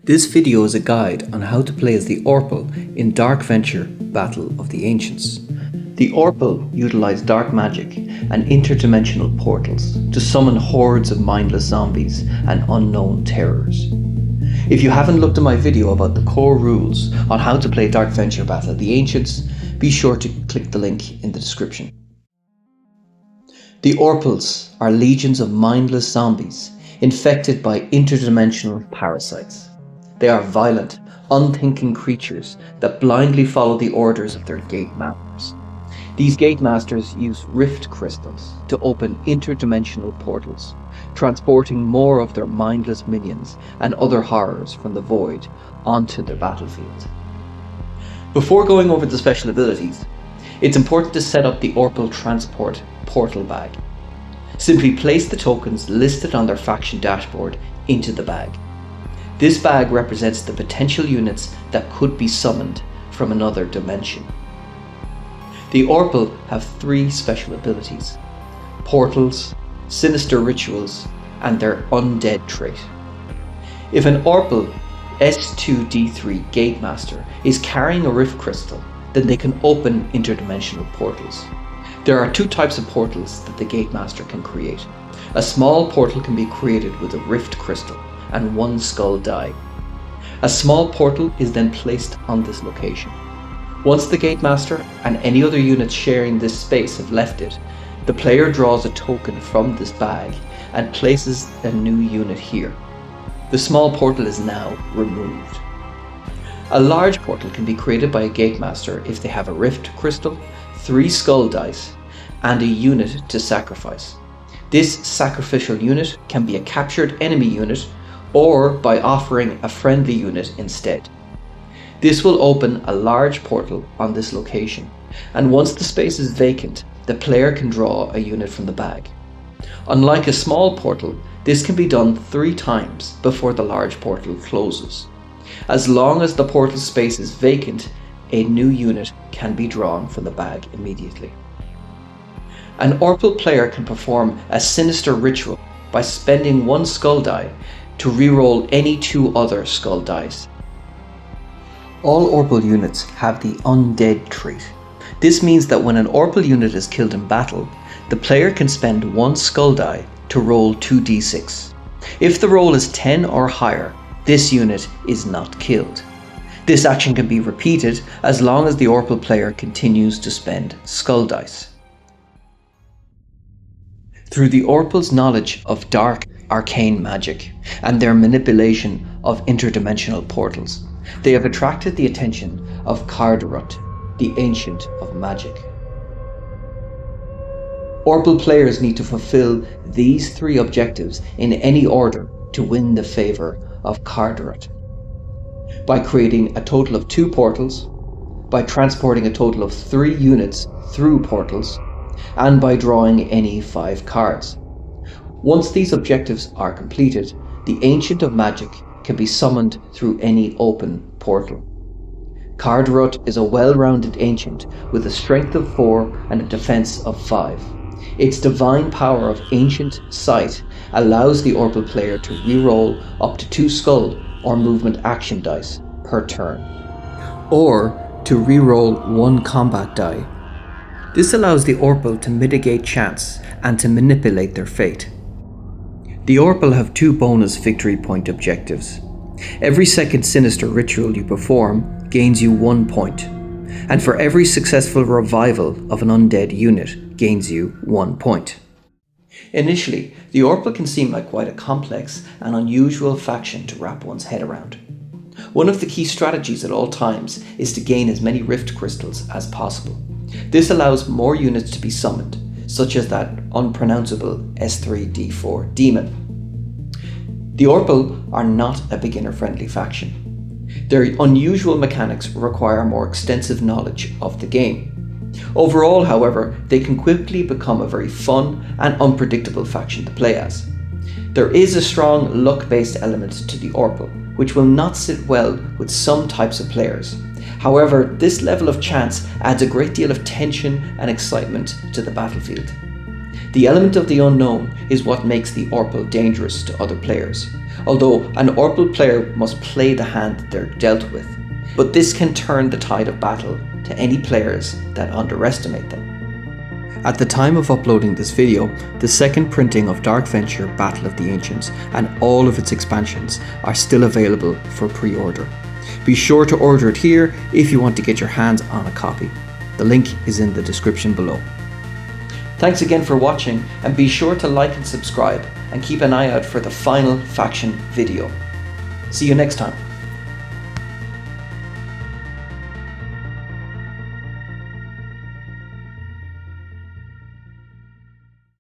This video is a guide on how to play as the Orpal in Dark Venture Battle of the Ancients. The Orpal utilize dark magic and interdimensional portals to summon hordes of mindless zombies and unknown terrors. If you haven't looked at my video about the core rules on how to play Dark Venture Battle of the Ancients, be sure to click the link in the description. The Orpals are legions of mindless zombies infected by interdimensional parasites. They are violent, unthinking creatures that blindly follow the orders of their gate masters. These gate masters use rift crystals to open interdimensional portals, transporting more of their mindless minions and other horrors from the void onto their battlefield. Before going over the special abilities, it's important to set up the Orpal Transport portal bag. Simply place the tokens listed on their faction dashboard into the bag. This bag represents the potential units that could be summoned from another dimension. The Orpal have 3 special abilities: portals, sinister rituals, and their undead trait. If an Orpal S2D3 Gate Master is carrying a rift crystal, then they can open interdimensional portals. There are 2 types of portals that the Gate Master can create. A small portal can be created with a rift crystal and 1 skull die. A small portal is then placed on this location. Once the Gate Master and any other units sharing this space have left it, the player draws a token from this bag and places a new unit here. The small portal is now removed. A large portal can be created by a Gate Master if they have a rift crystal, 3 skull dice, and a unit to sacrifice. This sacrificial unit can be a captured enemy unit or by offering a friendly unit instead. This will open a large portal on this location, and once the space is vacant, the player can draw a unit from the bag. Unlike a small portal, this can be done 3 times before the large portal closes. As long as the portal space is vacant, a new unit can be drawn from the bag immediately. An Orpal player can perform a sinister ritual by spending 1 skull die to reroll any 2 other skull dice. All Orpal units have the undead trait. This means that when an Orpal unit is killed in battle, the player can spend 1 skull die to roll 2d6. If the roll is 10 or higher, this unit is not killed. This action can be repeated as long as the Orpal player continues to spend skull dice. Through the Orpal's knowledge of dark arcane magic and their manipulation of interdimensional portals, they have attracted the attention of Cardarut, the Ancient of Magic. Orpal players need to fulfill these 3 objectives in any order to win the favour of Cardarut. By creating a total of 2 portals, by transporting a total of 3 units through portals, and by drawing any 5 cards. Once these objectives are completed, the Ancient of Magic can be summoned through any open portal. Cardarut is a well-rounded ancient with a strength of 4 and a defense of 5. Its divine power of Ancient Sight allows the Orpal player to reroll up to 2 skull or movement action dice per turn, or to reroll 1 combat die. This allows the Orpal to mitigate chance and to manipulate their fate. The Orpal have 2 bonus victory point objectives. Every second sinister ritual you perform gains you 1 point, and for every successful revival of an undead unit gains you 1 point. Initially, the Orpal can seem like quite a complex and unusual faction to wrap one's head around. One of the key strategies at all times is to gain as many rift crystals as possible. This allows more units to be summoned, such as that unpronounceable S3D4 demon. The Orpal are not a beginner-friendly faction. Their unusual mechanics require more extensive knowledge of the game. Overall, however, they can quickly become a very fun and unpredictable faction to play as. There is a strong luck-based element to the Orpal, which will not sit well with some types of players. However, this level of chance adds a great deal of tension and excitement to the battlefield. The element of the unknown is what makes the Orpal dangerous to other players. although an Orpal player must play the hand they're dealt with. But this can turn the tide of battle to any players that underestimate them. At the time of uploading this video, the second printing of Dark Venture Battle of the Ancients and all of its expansions are still available for pre-order. Be sure to order it here if you want to get your hands on a copy. The link is in the description below. Thanks again for watching, and be sure to like and subscribe and keep an eye out for the final faction video. See you next time.